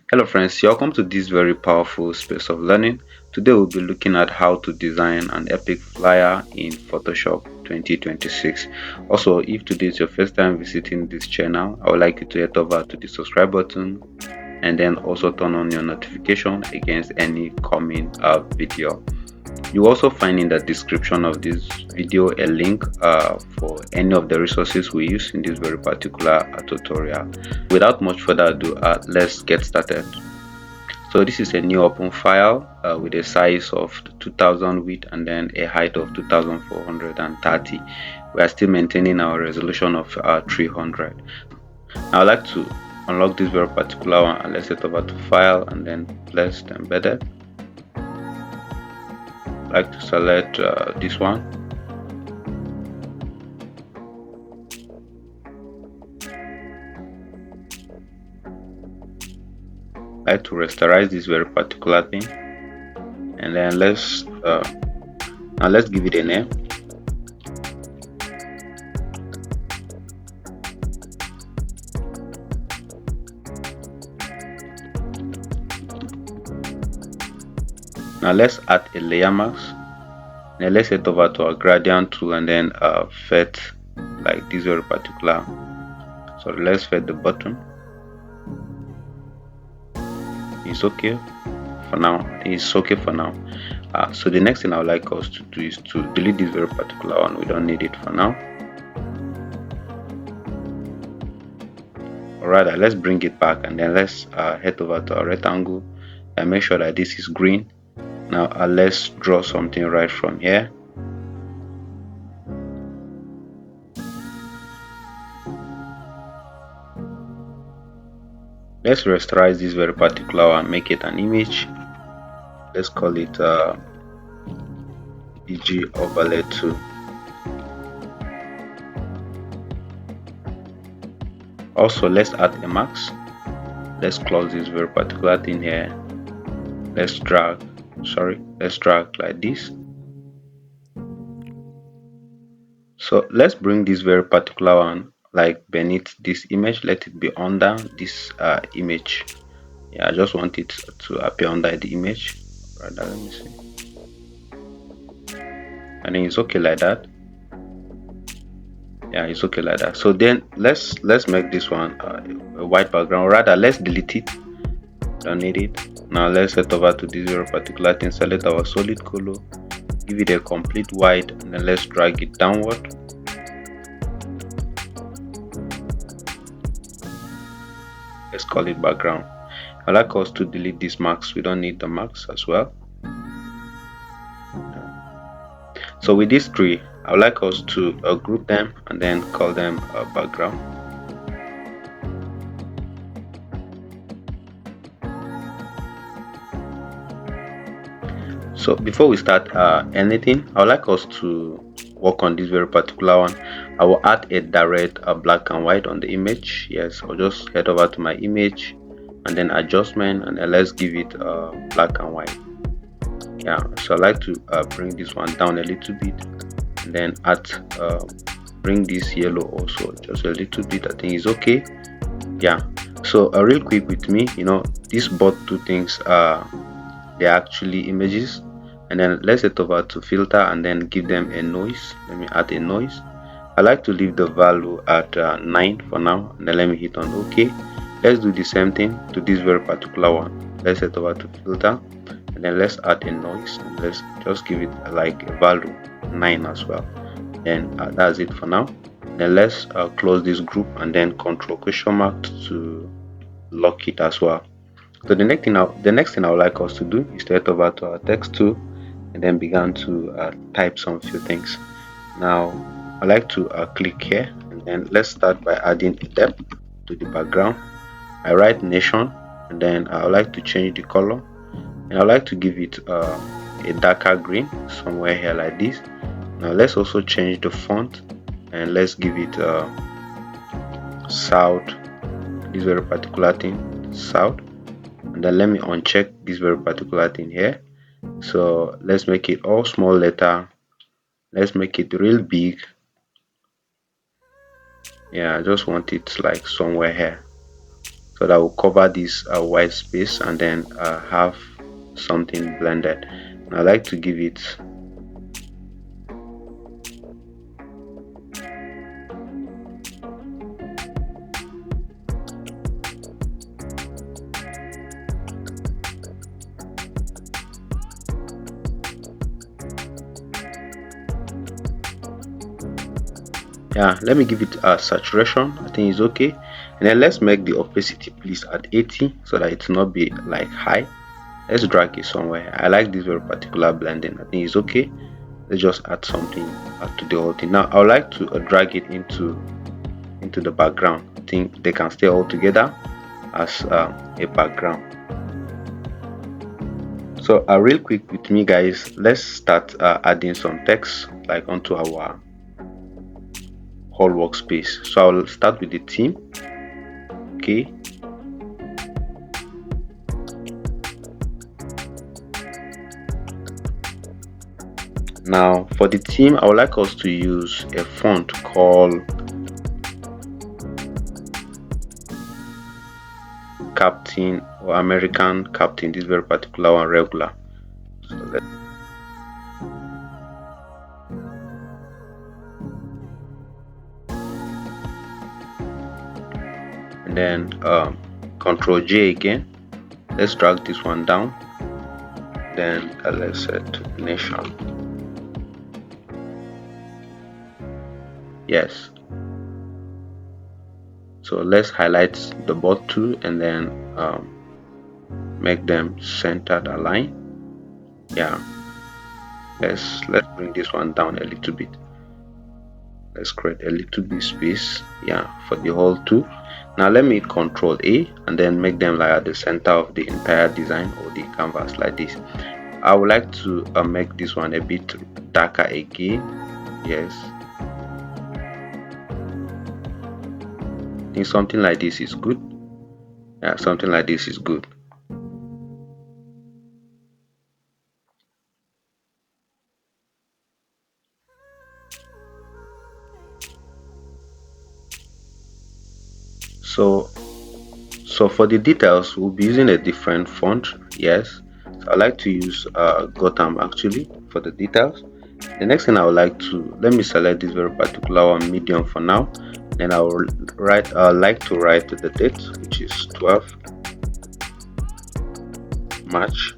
Hello friends, welcome to this very powerful space of learning. Today we'll be looking at how to design an epic flyer in Photoshop 2026. Also, if today is your first time visiting this channel, I would like you to head over to the subscribe button and then also turn on your notification against any coming video. You also find in the description of this video a link for any of the resources we use in this very particular tutorial. Without much further ado, let's get started. So this is a new open file with a size of 2000 width and then a height of 2430. We are still maintaining our resolution of 300. Now I'd like to unlock this very particular one, and let's head over to file and then place the embedded. I'd like to select this one. I'd like to rasterize this very particular thing, and then let's give it a name. Now let's add a layer mask. Now let's head over to our gradient tool and then fade like this very particular. So let's fade the button. It's okay for now. It's okay for now. So the next thing I would like us to do is to delete this very particular one. We don't need it for now. Alright, let's bring it back and then let's head over to our rectangle and make sure that this is green. Now let's draw something right from here. Let's rasterize this very particular one, make it an image. Let's call it BG overlay 2. Also, let's add a mask. Let's close this very particular thing here. Let's drag like this. So let's bring this very particular one like beneath this image. Let it be under this image. Yeah, I just want it to appear under the image. Rather, let me see. I think it's okay like that. Yeah, it's okay like that. So then let's make this one a white background. Rather, let's delete it. Don't need it. Now let's head over to this very particular thing. Select our solid color, give it a complete white, and then let's drag it downward. Let's call it background. I like us to delete these marks. We don't need the marks as well. So with these three, I would like us to group them and then call them background. So before we start anything, I would like us to work on this very particular one. I will add a direct black and white on the image. Yes, I'll just head over to my image and then adjustment, and then let's give it black and white. Yeah, so I like to bring this one down a little bit and then add bring this yellow also just a little bit. I think it's okay. Yeah, so real quick with me, these both two things they're actually images. And then let's head over to filter and then give them a noise. Let me add a noise. I like to leave the value at 9 for now, and then let me hit on OK. Let's do the same thing to this very particular one. Let's head over to filter and then let's add a noise. Let's just give it like a value 9 as well. Then that's it for now. Then let's close this group and then control question mark to lock it as well. So the next thing I would like us to do is to head over to our text tool and then begin to type some few things. Now I like to click here and then let's start by adding a depth to the background. I write nation and then I would like to change the color, and I would like to give it a darker green somewhere here like this. Now let's also change the font and let's give it south, this very particular thing, south. And then let me uncheck this very particular thing here. So let's make it all small letter. Let's make it real big. Yeah, I just want it like somewhere here. so that will cover this white space and then have something blended. And I like to give it yeah, let me give it a saturation. I think it's okay. And then let's make the opacity please at 80 so that it's not be like high. Let's drag it somewhere. I like this very particular blending. I think it's okay. Let's just add something to the whole thing. Now I would like to drag it into the background. I think they can stay all together as a background. So real quick with me guys, let's start adding some text like onto our whole workspace. So I'll start with the theme. Okay, now for the theme I would like us to use a font called Captain or American Captain, this very particular one, regular. So and then Control J again. Let's drag this one down. Then let's set nation. Yes. So let's highlight the both two and then make them centered align. Yeah. Let's bring this one down a little bit. Let's create a little bit space, yeah, for the whole two. Now let me Control A and then make them like at the center of the entire design or the canvas like this. I would like to make this one a bit darker again. Yes, I think something like this is good. Yeah, something like this is good. So for the details we'll be using a different font. Yes, so I like to use Gotham actually for the details. The next thing I would like to, let me select this very particular one, medium for now. Then I will write like to write the date, which is 12 March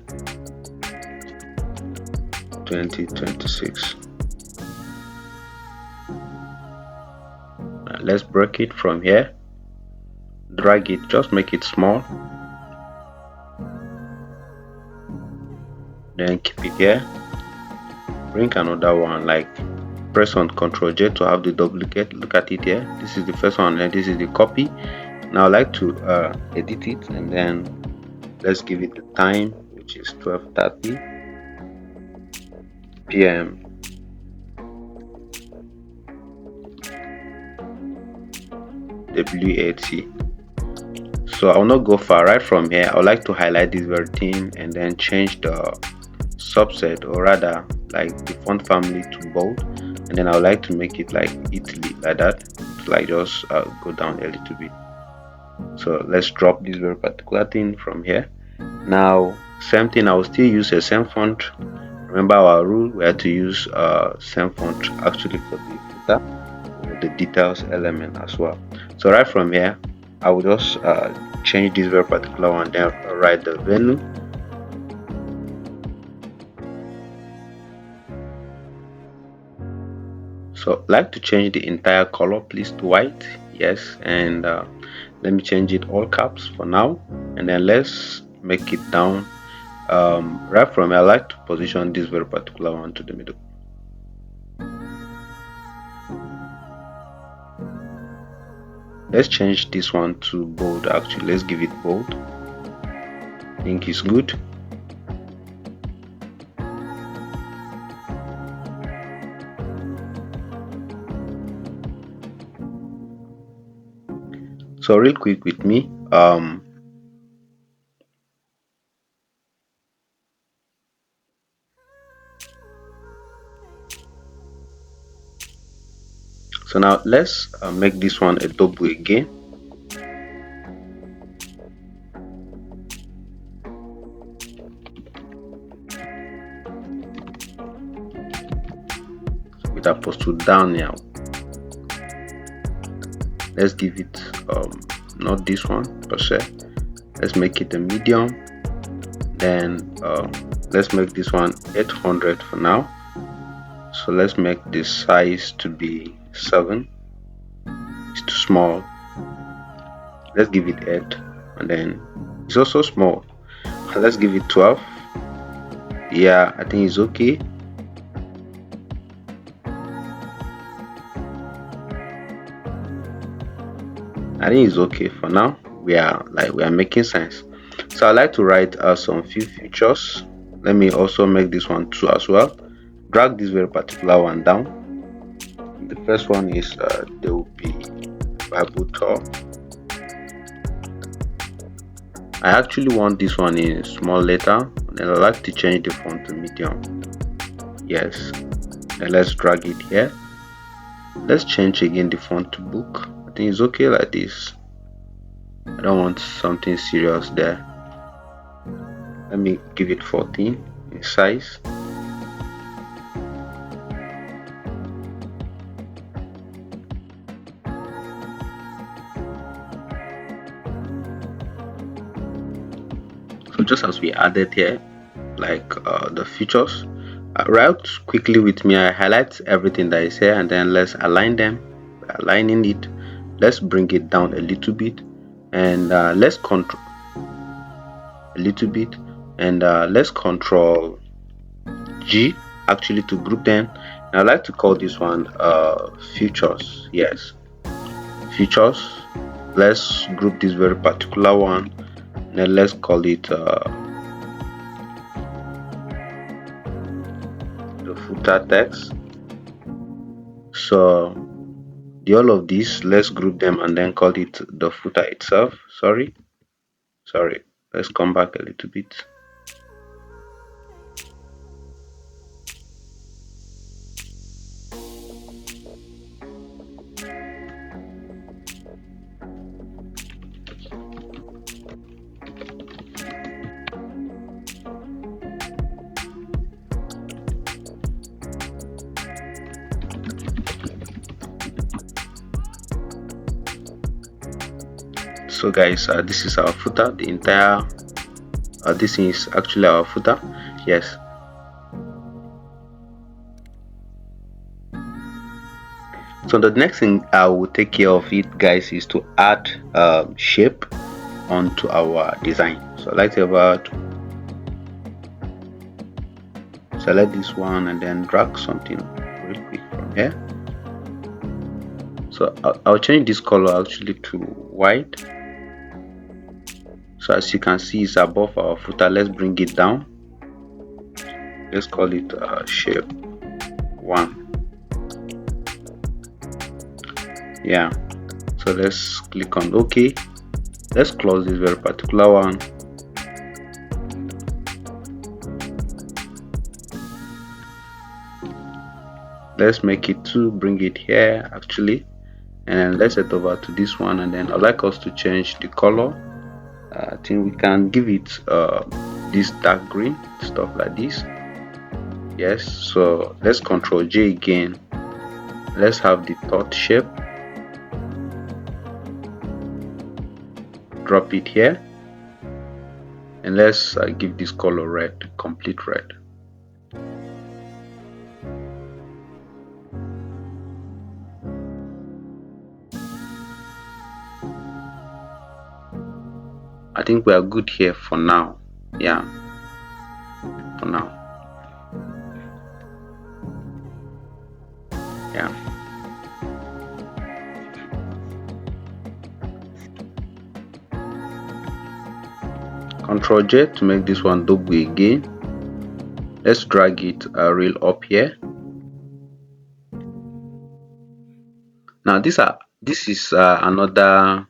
2026. Let's break it from here, drag it, just make it small, then keep it here, bring another one, like press on Ctrl J to have the duplicate. Look at it here, this is the first one and this is the copy. Now I like to edit it and then let's give it the time, which is 12:30 p.m. WAT. So I'll not go far. Right from here I would like to highlight this very thing and then change the subset, or rather like the font family, to bold, and then I would like to make it like Italy, like that, to like just go down a little bit. So let's drop this very particular thing from here. Now same thing, I will still use the same font. Remember our rule, we have to use same font actually for the footer or the details element as well. So right from here I will just change this very particular one, then write the venue. So like to change the entire color please to white. Yes, and let me change it all caps for now, and then let's make it down. Right from here I like to position this very particular one to the middle. Let's change this one to bold. Actually, let's give it bold. I think it's good. So real quick with me, so now let's make this one a double again. with apostle down now. Let's give it not this one per se, let's make it a medium. Then let's make this one 800 for now. So let's make this size to be 7. It's too small. Let's give it 8, and then it's also small. Let's give it 12. Yeah, I think it's okay. I think it's okay for now. We are making sense. So I like to write some few features. Let me also make this one 2 as well. Drag this very particular one down. The first one is there will be Bible tour. I actually want this one in small letter, and I like to change the font to medium. Yes, and let's drag it here. Let's change again the font to book. I think it's okay like this. I don't want something serious there. Let me give it 14 in size. So just as we added here, like the features, write quickly with me. I highlight everything that is here, and then let's align them. By aligning it, let's bring it down a little bit, and let's control a little bit, and let's control G actually to group them. And I like to call this one features. Yes, features. Let's group this very particular one, and then let's call it the footer text. So the all of these, let's group them and then call it the footer itself. Sorry, let's come back a little bit. So guys, this is our footer. The entire this is actually our footer. Yes. So the next thing I will take care of it, guys, is to add shape onto our design. So let's select this one and then drag something real quick from here. So I'll change this color actually to white. So as you can see, it's above our footer. Let's bring it down. Let's call it shape 1. Yeah, so let's click on OK. Let's close this very particular one. Let's make it 2, bring it here actually, and then let's head over to this one, and then I'd like us to change the color. I think we can give it this dark green, stuff like this. Yes, so let's Control J again. Let's have the third shape, drop it here, and let's give this color red, complete red. I think we are good here for now. Yeah, for now. Yeah. Control J to make this one double again. Let's drag it real up here. Now this is another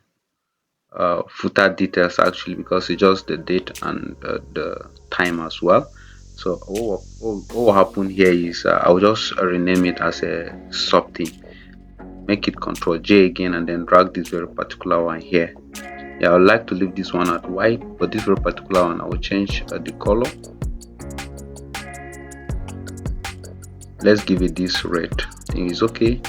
footer details actually, because it's just the date and the time as well. So what will happen here is I'll just rename it as a something. Make it Control J again, and then drag this very particular one here. Yeah, I would like to leave this one at white, but this very particular one I will change the color. Let's give it this red. I think it's okay.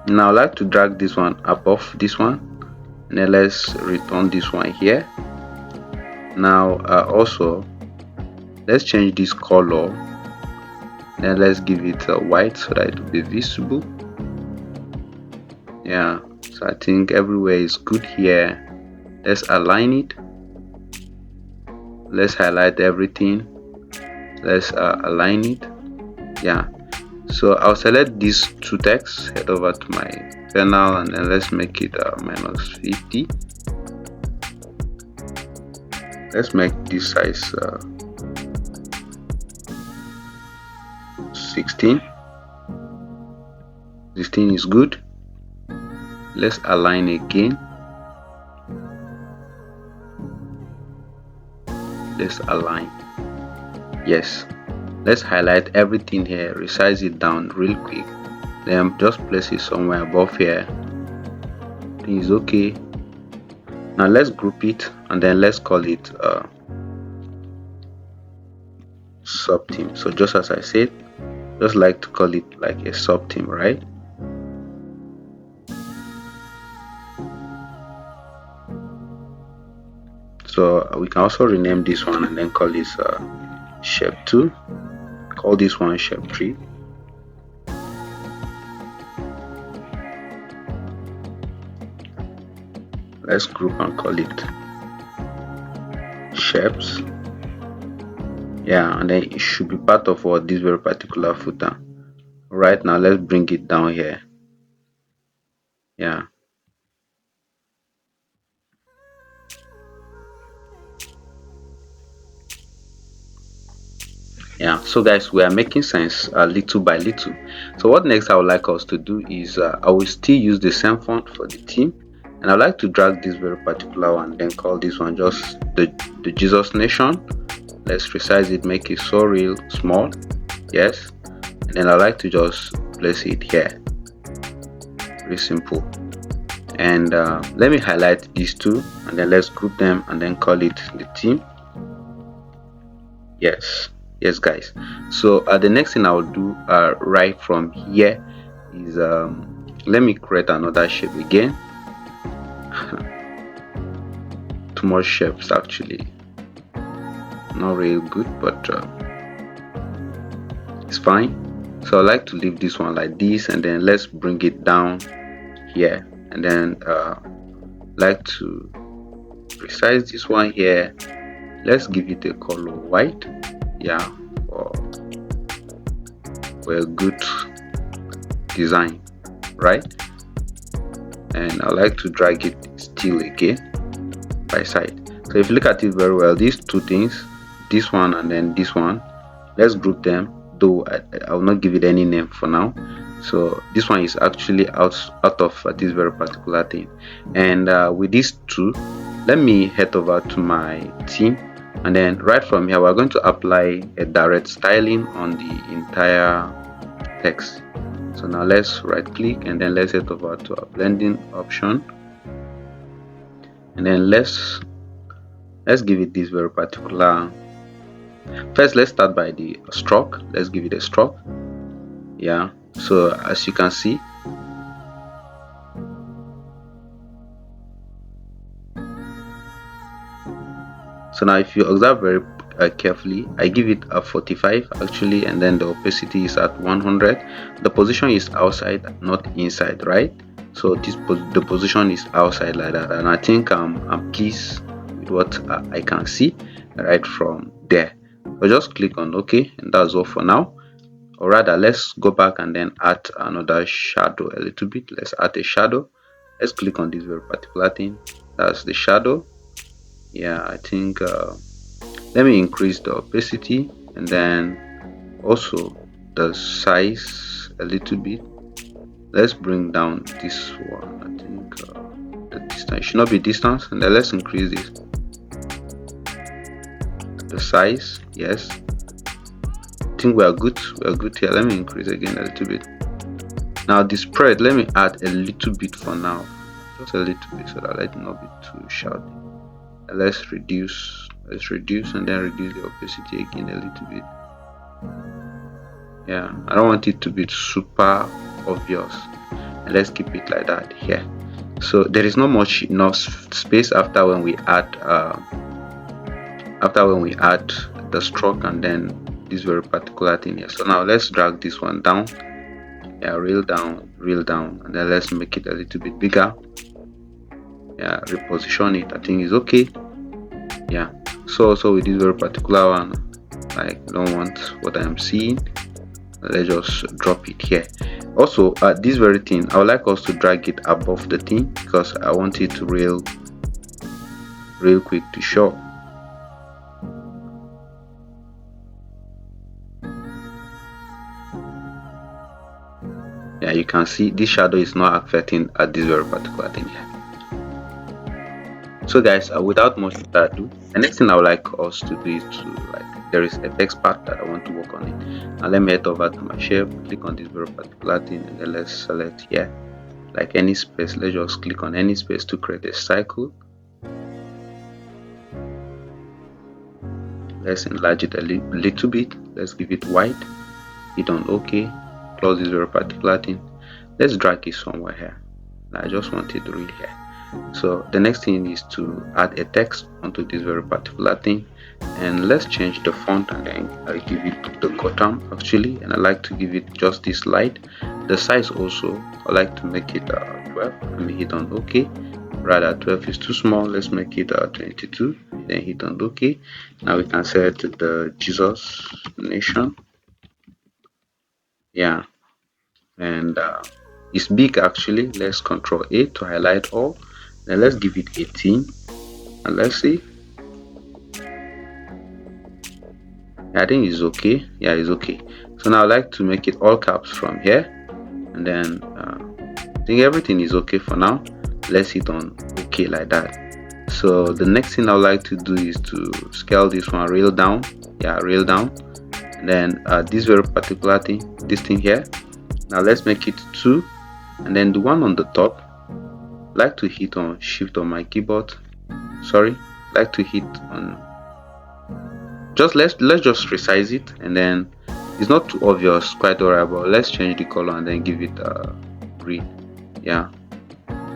Now I'd like to drag this one above this one, and then let's return this one here. Now also let's change this color, then let's give it white so that it will be visible. Yeah, so I think everywhere is good here. Let's align it. Let's highlight everything. Let's align it. Yeah, so I'll select these two texts, head over to my panel, and then let's make it -50. Let's make this size 16. 16 is good. Let's align again. Let's align. Yes, let's highlight everything here, resize it down real quick, then just place it somewhere above here. I think it's okay. Now let's group it, and then let's call it sub theme. So just as I said, just like to call it like a sub theme, right? So we can also rename this one and then call this shape 2. Call this one shape 3. Let's group and call it shapes. Yeah, and then it should be part of this very particular footer. Right now let's bring it down here. Yeah, yeah, so guys, we are making sense little by little. So what next I would like us to do is I will still use the same font for the theme, and I'd like to drag this very particular one, then call this one just the Jesus Nation. Let's resize it, make it so real small. Yes, and then I like to just place it here. Very simple. And let me highlight these two, and then let's group them and then call it the theme. Yes, guys, so the next thing I will do right from here is let me create another shape again. Too much shapes actually, not real good, but it's fine. So I like to leave this one like this, and then let's bring it down here, and then like to resize this one here. Let's give it a color white. Yeah, for a good design, right? And I like to drag it still again by side. So if you look at it very well, these two things, this one and then this one, let's group them, though I will not give it any name for now. So this one is actually out of this very particular thing. And with these two, let me head over to my theme, and then right from here we're going to apply a direct styling on the entire text. So now let's right click, and then let's head over to our blending option, and then let's give it this very particular. First, let's start by the stroke. Let's give it a stroke. Yeah, so as you can see, so now if you observe very carefully, I give it a 45 actually, and then the opacity is at 100. The position is outside, not inside, right? So the position is outside like that, and I think I'm pleased with what I can see right from there. So just click on OK, and that's all for now. Or rather, let's go back and then add another shadow a little bit. Let's add a shadow. Let's click on this very particular thing. That's the shadow. Yeah, I think let me increase the opacity, and then also the size a little bit. Let's bring down this one. I think the distance should not be distance, and then let's increase this, the size. Yes, I think we are good here. Let me increase again a little bit. Now the spread, let me add a little bit for now, just a little bit, so that let it not be too shouty. And let's reduce and then reduce the opacity again a little bit. Yeah, I don't want it to be super obvious, and let's keep it like that here. So there is not much enough space after when we add the stroke and then this very particular thing here. So now let's drag this one down. Yeah, reel down, and then let's make it a little bit bigger. Yeah, reposition it. I think is okay. Yeah, so also with this very particular one, I don't want what I am seeing. Let's just drop it here. Also, this very thing, I would like us to drag it above the thing because I want it to real quick to show. Yeah, you can see this shadow is not affecting this very particular thing here. So guys, without much further ado, the next thing I would like us to do is there is a text part that I want to work on it. Now let me head over to my shape, click on this very particular thing, and then let's select here like any space. Let's just click on any space to create a cycle. Let's enlarge it a little bit. Let's give it white, hit on OK, close this very particular thing. Let's drag it somewhere here. I just want it real here. So the next thing is to add a text onto this very particular thing, and let's change the font, and then I give it the Gotham actually, and I like to give it just this light. The size also, I like to make it 12. Let me hit on OK. Rather 12 is too small, let's make it 22, then hit on OK. Now we can set the Jesus nation. Yeah, and it's big actually. Let's Control A to highlight all. Then let's give it 18, and let's see. I think it's okay. Yeah, it's okay. So now I like to make it all caps from here, and then I think everything is okay for now. Let's hit on OK like that. So the next thing I would like to do is to scale this one real down. Yeah, real down, and then this very particular thing, this thing here. Now let's make it 2, and then the one on the top, like to hit on Shift on my keyboard. Sorry, like to hit on let's just resize it, and then it's not too obvious, quite alright, but let's change the color and then give it green. Yeah,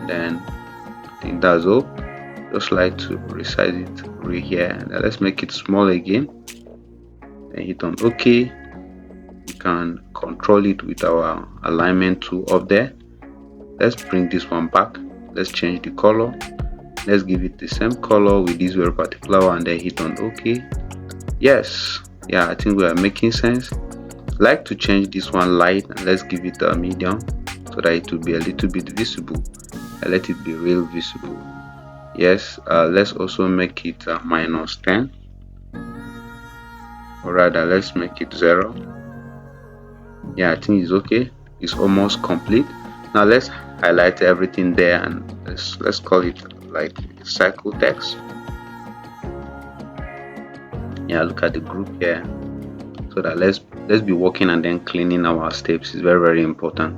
then I think that's all. Just like to resize it right here, and then let's make it small again, then hit on OK. You can control it with our alignment tool up there. Let's bring this one back. Let's change the color. Let's give it the same color with this very particular one, and then hit on OK. Yes, yeah, I think we are making sense. Like to change this one light, and let's give it a medium so that it will be a little bit visible. I let it be real visible. Yes, let's also make it -10, or rather let's make it 0. Yeah, I think it's okay. It's almost complete. Now let's highlight everything there, and let's call it like cycle text. Yeah, look at the group here, so that let's be working and then cleaning our steps is very important.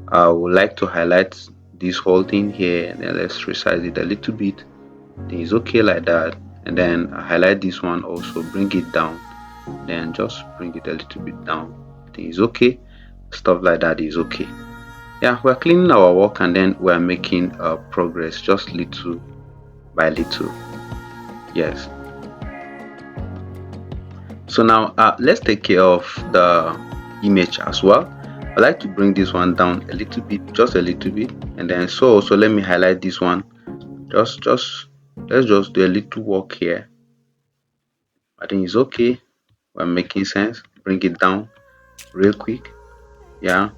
I would like to highlight this whole thing here, and then let's resize it a little bit. I think it's okay like that, and then highlight this one also, bring it down, then just bring it a little bit down. I think it's okay. Stuff like that is okay. Yeah, we're cleaning our work, and then we're making progress just little by little. Yes. So now let's take care of the image as well. I like to bring this one down a little bit, just a little bit, and then so let me highlight this one. Let's just do a little work here. I think it's okay. We're making sense. Bring it down real quick. Yeah.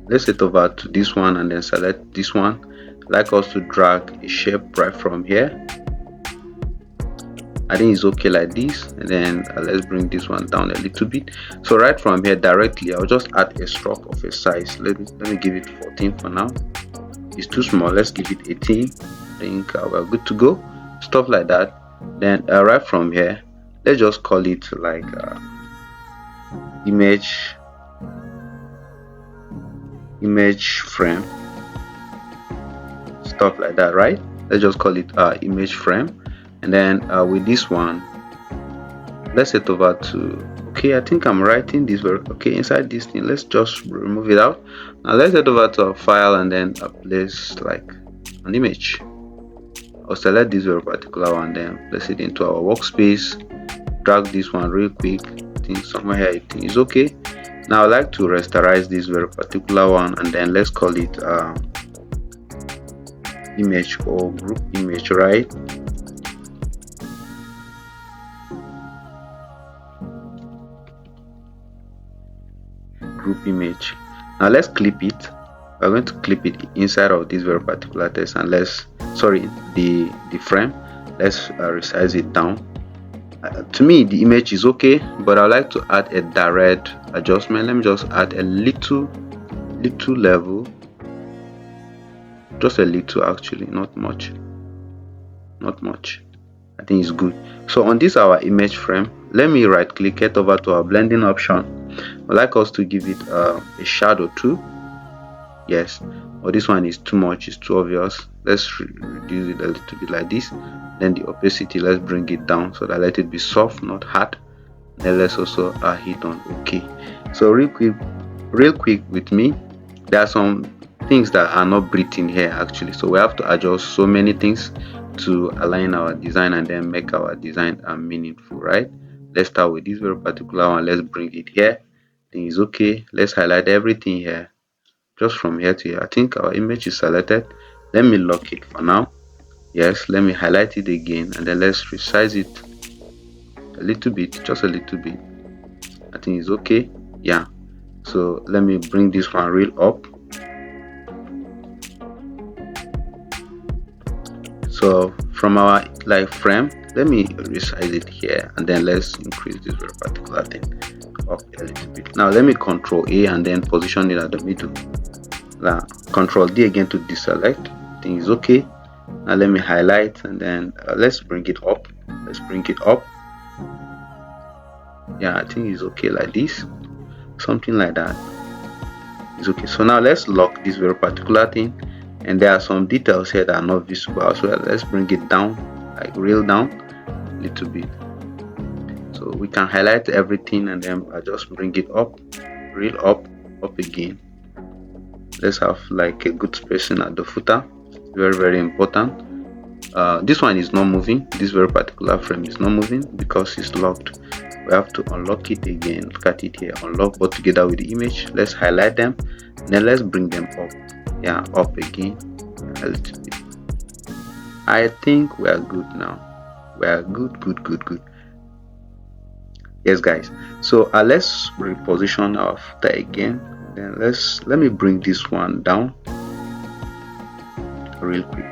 Let's head over to this one and then select this one. Like us to drag a shape right from here. I think it's okay like this, and then let's bring this one down a little bit. So right from here directly, I'll just add a stroke of a size. Let me give it 14 for now. It's too small. Let's give it 18. I think we're good to go. Stuff like that. Then right from here, let's just call it like image frame, stuff like that, right? Let's just call it image frame. And then with this one, let's head over to, okay, I think I'm writing this very okay inside this thing. Let's just remove it out. Now let's head over to our file and then place like an image. I'll select this very particular one, then place it into our workspace. Drag this one real quick. I think somewhere here it is okay. Now I like to rasterize this very particular one, and then let's call it image or group image, right? Group image. Now let's clip it. We're going to clip it inside of this very particular text, and let's the frame. Let's resize it down. To me the image is okay, but I like to add a direct adjustment. Let me just add a little level, just a little, actually not much. I think it's good. So on this our image frame, let me right click, head over to our blending option. I like us to give it a shadow too. Yes, or this one is too much, it's too obvious. Let's reduce it a little bit like this. Then the opacity, let's bring it down so that let it be soft, not hard. Then let's also hit on OK. So real quick with me, there are some things that are not breathing here actually, so we have to adjust so many things to align our design and then make our design meaningful, right? Let's start with this very particular one. Let's bring it here. Then it's okay. Let's highlight everything here, just from here to here. I think our image is selected. Let me lock it for now. Yes, let me highlight it again, and then let's resize it a little bit, just a little bit. I think it's okay. Yeah, so let me bring this one real up. So from our like frame, let me resize it here, and then let's increase this very particular thing up a little bit. Now let me Control A and then position it at the middle. Now Control D again to deselect. I think it's okay. Now let me highlight, and then let's bring it up. Yeah, I think it's okay like this, something like that. It's okay. So now let's lock this very particular thing, and there are some details here that are not visible as well. Let's bring it down, like real down a little bit, so we can highlight everything, and then I just bring it up, real up again. Let's have like a good spacing at the footer. Very important. This one is not moving. This very particular frame is not moving because it's locked. We have to unlock it again. Look at it here, unlock both together with the image. Let's highlight them, then let's bring them up. Yeah, up again a little bit. I think we are good now. We are good. Yes guys, so let's reposition our footer again. Then let me bring this one down real quick.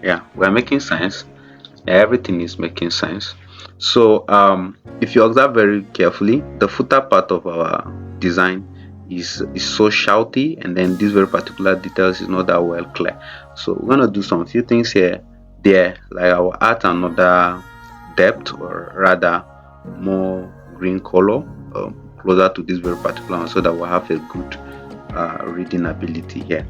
Yeah, we're making sense. Yeah, everything is making sense. So if you observe very carefully, the footer part of our design is so shouty, and then this very particular details is not that well clear. So we're gonna do some few things here, there, like I will add another depth, or rather more green color closer to this very particular one, so that we'll have a good reading ability here.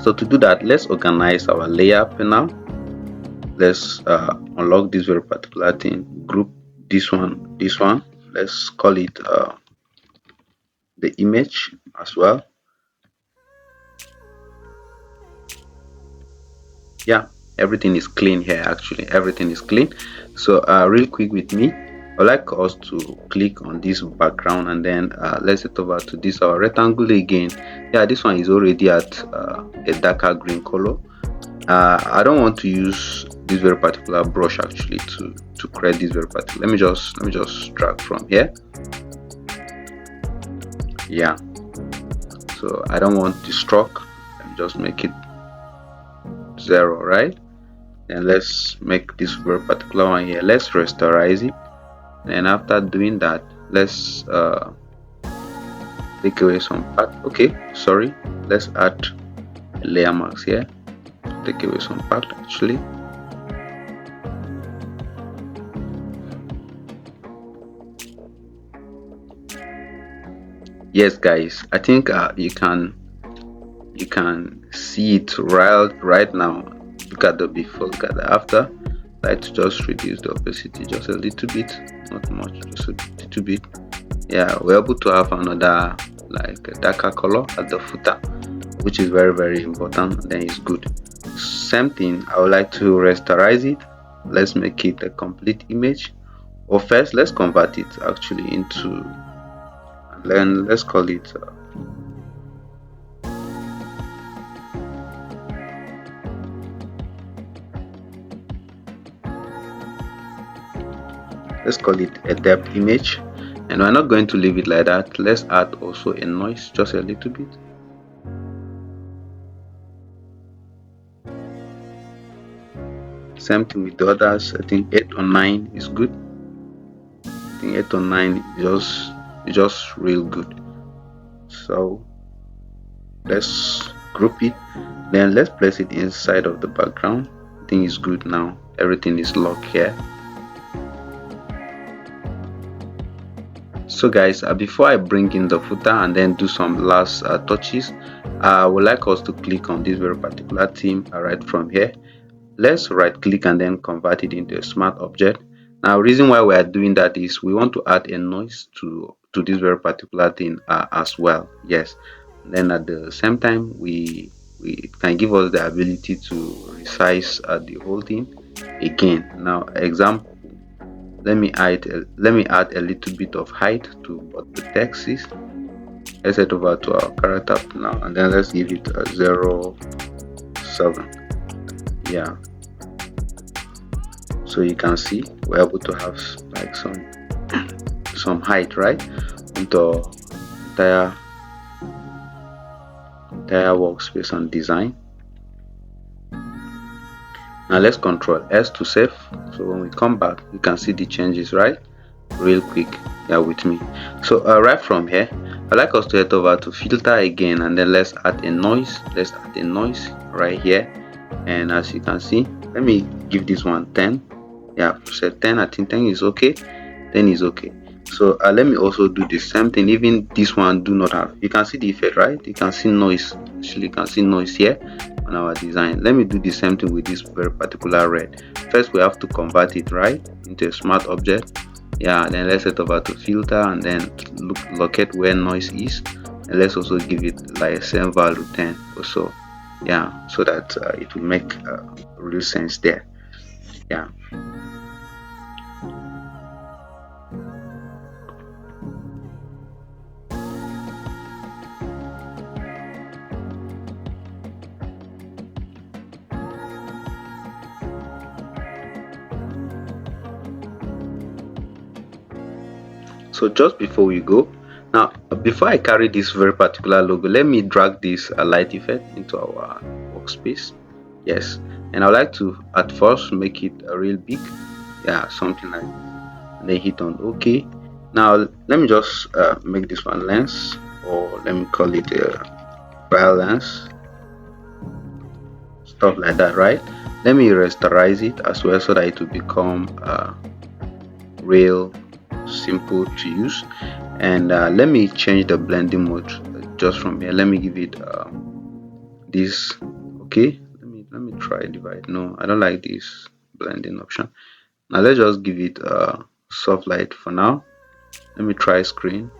So to do that, let's organize our layer panel. Let's unlock this very particular thing, group this one. Let's call it the image as well. Yeah, everything is clean here. Actually, everything is clean. So real quick with me, I'd like us to click on this background, and then let's head over to this our rectangle again. Yeah, this one is already at a darker green color. I don't want to use this very particular brush actually to create this very particular. Let me just drag from here. Yeah, so I don't want the stroke. Let me just make it 0, right? And let's make this very particular one here. Let's rasterize it. And after doing that, let's take away some part. Okay, sorry, let's add a layer mask here. Take away some part actually. Yes guys, I think you can see it right now. Look at the before, look at the after. Like to just reduce the opacity just a little bit, not much, just a little bit. Yeah, we're able to have another like a darker color at the footer, which is very important. Then it's good. Same thing, I would like to rasterize it. Let's make it a complete image. Or first let's convert it actually into, and then let's call it a depth image. And we're not going to leave it like that. Let's add also a noise just a little bit. Same thing with the others. I think 8 or 9 is good. I think 8 or 9 is just real good. So let's group it, then let's place it inside of the background. I think it's good now. Everything is locked here. So guys, before I bring in the footer and then do some last touches, I would like us to click on this very particular theme right from here. Let's right click and then convert it into a smart object. Now reason why we are doing that is we want to add a noise to this very particular thing as well. Yes, then at the same time we can give us the ability to resize the whole thing again. Now example, let me add a little bit of height to what the text is. Let's head over to our character now and then let's give it a 0.7. Yeah, so you can see we're able to have like some height right into entire workspace and design. Now let's Control S to save. So when we come back, you can see the changes right real quick. Yeah, with me. So right from here, I'd like us to head over to filter again and then let's add a noise. Let's add a noise right here. And as you can see, let me give this one 10. Yeah, set 10. I think 10 is okay. 10 is okay. So let me also do the same thing. Even this one do not have, you can see the effect right, you can see noise. Actually you can see noise here on our design. Let me do the same thing with this very particular red. First we have to convert it right into a smart object. Yeah, then let's head over to filter and then locate where noise is, and let's also give it like same value 10 or so. Yeah, so that it will make real sense there. Yeah. So just before we go, now before I carry this very particular logo, let me drag this light effect into our workspace. Yes, and I would like to at first make it real big. Yeah, something like this. And then hit on OK. Now let me just make this one lens, or let me call it a file lens, stuff like that, right? Let me rasterize it as well so that it will become real simple to use. And let me change the blending mode just from here. Let me give it this. Okay, let me try divide. No, I don't like this blending option. Now let's just give it soft light for now. Let me try screen.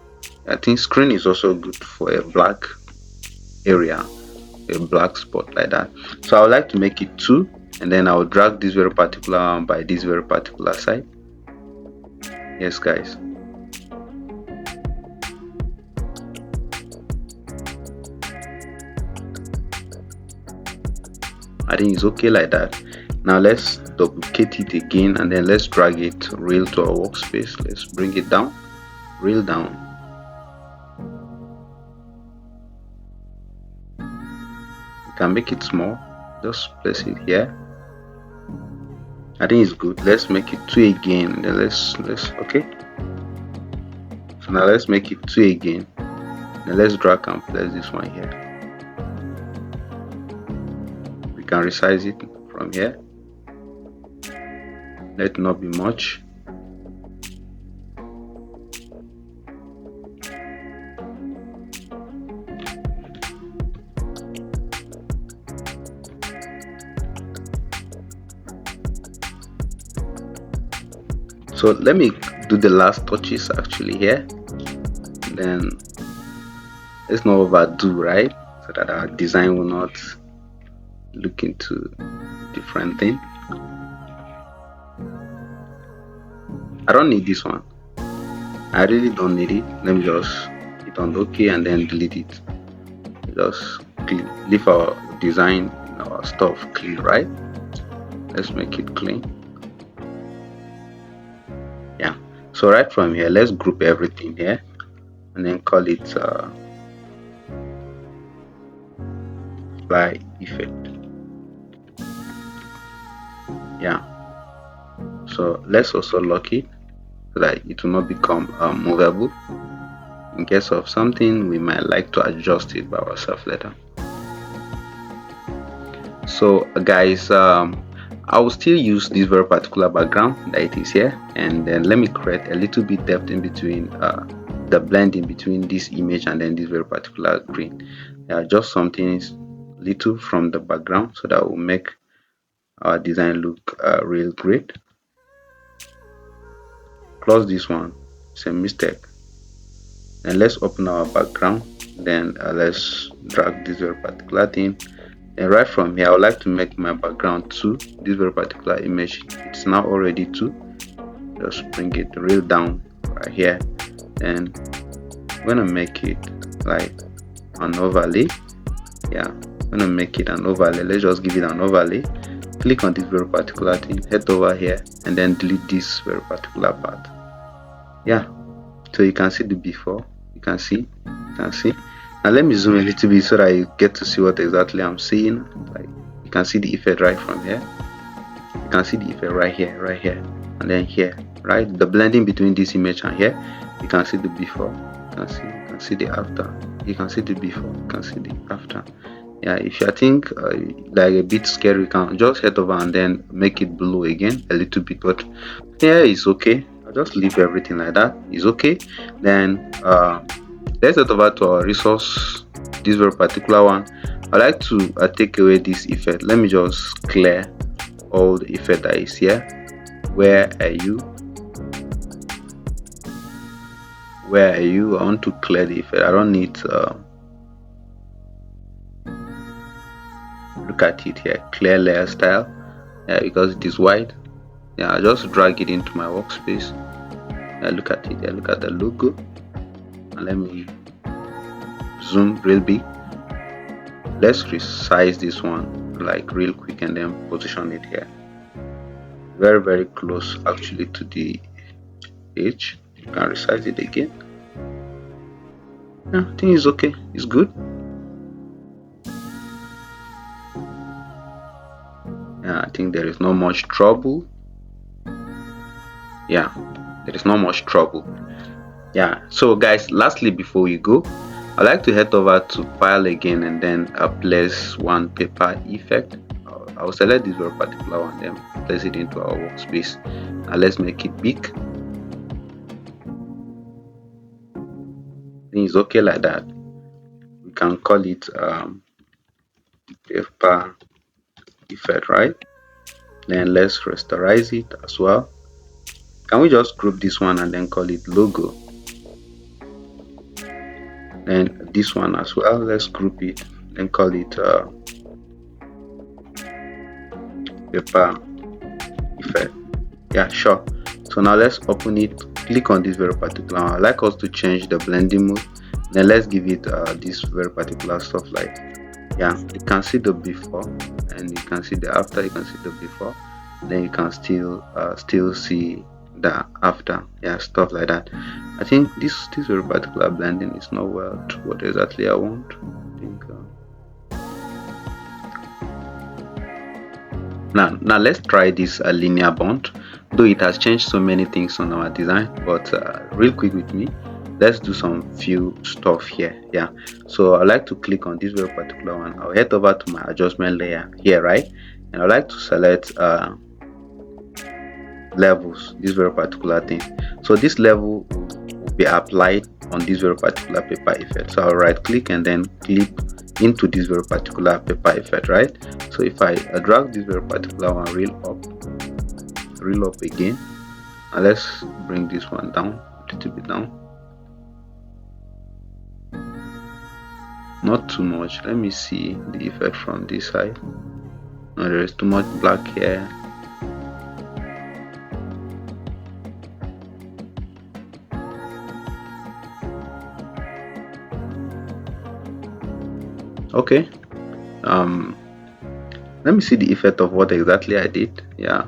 I think screen is also good for a black area, a black spot like that. So I would like to make it 2, and then I will drag this very particular one by this very particular side. Yes guys, I think it's okay like that. Now let's duplicate it again and then let's drag it real to our workspace. Let's bring it down, real down. You can make it small, just place it here. I think it's good. Let's make it 2 again. Then let's okay. So now let's make it 2 again. Then let's drag and place this one here. We can resize it from here. Let it not be much. So let me do the last touches actually here. Then let's not overdo, right? So that our design will not look into different thing. I don't need this one. I really don't need it. Let me just hit on OK and then delete it. Just leave our design, our stuff clean, right? Let's make it clean. Yeah. So right from here, let's group everything here and then call it fly effect. Yeah. So let's also lock it so that it will not become movable. In case of something, we might like to adjust it by ourselves later. So guys, I will still use this very particular background that it is here, and then let me create a little bit depth in between the blending between this image and then this very particular green. Just something little from the background so that will make our design look real great. Close this one, it's a mistake. And let's open our background, then let's drag this very particular thing. And right from here, I would like to make my background 2. This very particular image, it's now already 2. Just bring it real down right here, and I'm gonna make it like an overlay. Yeah, I'm gonna make it an overlay. Let's just give it an overlay. Click on this very particular thing, head over here, and then delete this very particular part. Yeah, so you can see the before. You can see. Now let me zoom a little bit so that you get to see what exactly I'm seeing. Like you can see the effect right from here. You can see the effect right here, and then here, right? The blending between this image and here. You can see the before. You can see the after. You can see the before. You can see the after. Yeah, if you think like a bit scary, you can just head over and then make it blue again a little bit. But yeah, it's okay. I'll just leave everything like that. It's okay. Then let's head over to our resource, this very particular one. I like to take away this effect. Let me just clear all the effect that is here. Where are you? I want to clear the effect. I don't need look at it here, clear layer style. Yeah, because it is white. Yeah, I just drag it into my workspace. Yeah, look at it. Yeah, look at the logo. And let me zoom real big. Let's resize this one like real quick and then position it here. Very close actually to the edge. You can resize it again. Yeah, I think it's okay. It's good. Yeah, I think there is not much trouble. Yeah, there is not much trouble. Yeah, so guys, lastly before we go, I like to head over to file again and then place one paper effect. I'll select this very particular one, then place it into our workspace. Now let's make it big. I think it's okay like that. We can call it paper effect, right? Then let's rasterize it as well. Can we just group this one and then call it logo? Then this one as well, let's group it and call it paper effect. Yeah, sure. So now let's open it. Click on this very particular one. I like us to change the blending mode. Then let's give it this very particular stuff. Like, yeah, you can see the before and you can see the after. You can see the before, then you can still see the after. Yeah, stuff like that. I think this very particular blending is not what exactly I want. I think Now let's try this linear bond, though it has changed so many things on our design. But real quick with me, let's do some few stuff here. Yeah, so I like to click on this very particular one. I'll head over to my adjustment layer here, right? And I like to select levels, this very particular thing. So this level will be applied on this very particular paper effect. So I'll right click and then click into this very particular paper effect, right? So if I drag this very particular one reel up again, and let's bring this one down a little bit down, not too much. Let me see the effect from this side. No, there is too much black here. Okay, let me see the effect of what exactly I did. Yeah.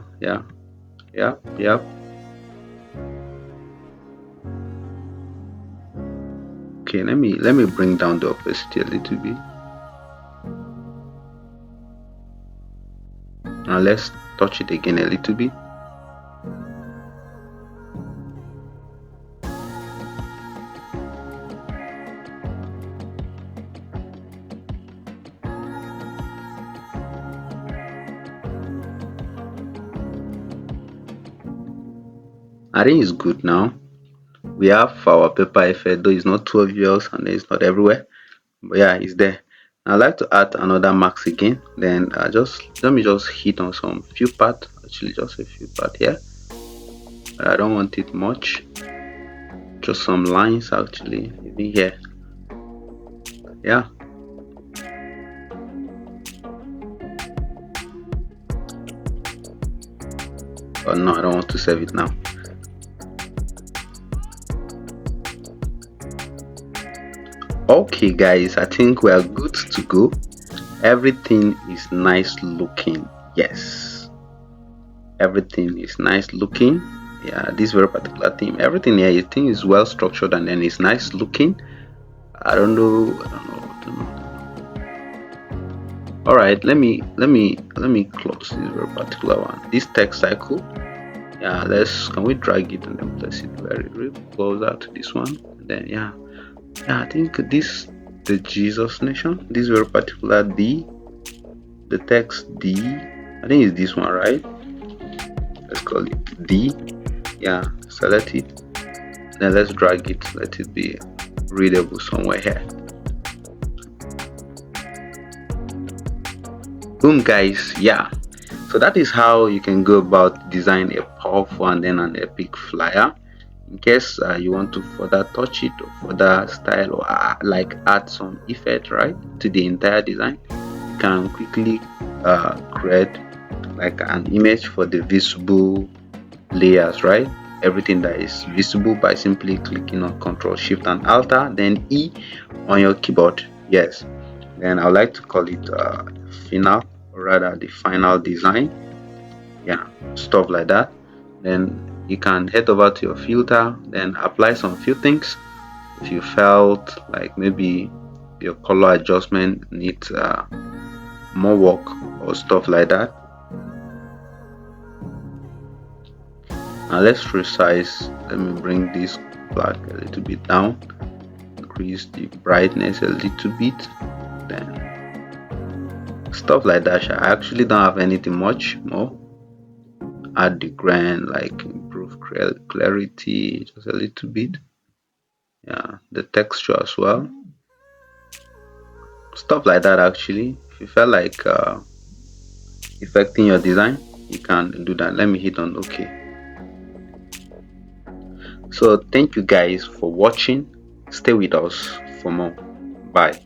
Okay, let me bring down the opacity a little bit. Now let's touch it again a little bit. I think it's good now. We have our paper effect, though it's not too obvious and it's not everywhere, but yeah, it's there. I like to add another mask again. Then let me just hit on some few part, actually just a few part here. But I don't want it much, just some lines actually even here. Yeah. But no, I don't want to save it now. Okay guys, I think we are good to go. Everything is nice looking. Yes, everything is nice looking. Yeah, this very particular theme, everything here, I think is well structured and then it's nice looking. I don't know. All right, let me close this very particular one, this text cycle. Yeah, can we drag it and then place it very closer to this one, and then yeah, I think the Jesus nation, this very particular D, the text D, I think it's this one, right? Let's call it D. Yeah, select it, then let's drag it, let it be readable somewhere here. Boom guys. Yeah, so that is how you can go about design a powerful and then an epic flyer. In case you want to further touch it or further style or like add some effect right to the entire design, you can quickly create like an image for the visible layers, right? Everything that is visible by simply clicking on Ctrl Shift and Alt then E on your keyboard. Yes, then I would like to call it final, or rather the final design. Yeah, stuff like that. Then you can head over to your filter, then apply some few things. If you felt like maybe your color adjustment needs more work or stuff like that. Now let's resize. Let me bring this black a little bit down, increase the brightness a little bit, then stuff like that. I actually don't have anything much more. Add the grain, like improve clarity just a little bit. Yeah, the texture as well, stuff like that. Actually, if you felt like affecting your design, you can do that. Let me hit on OK. So thank you guys for watching. Stay with us for more. Bye.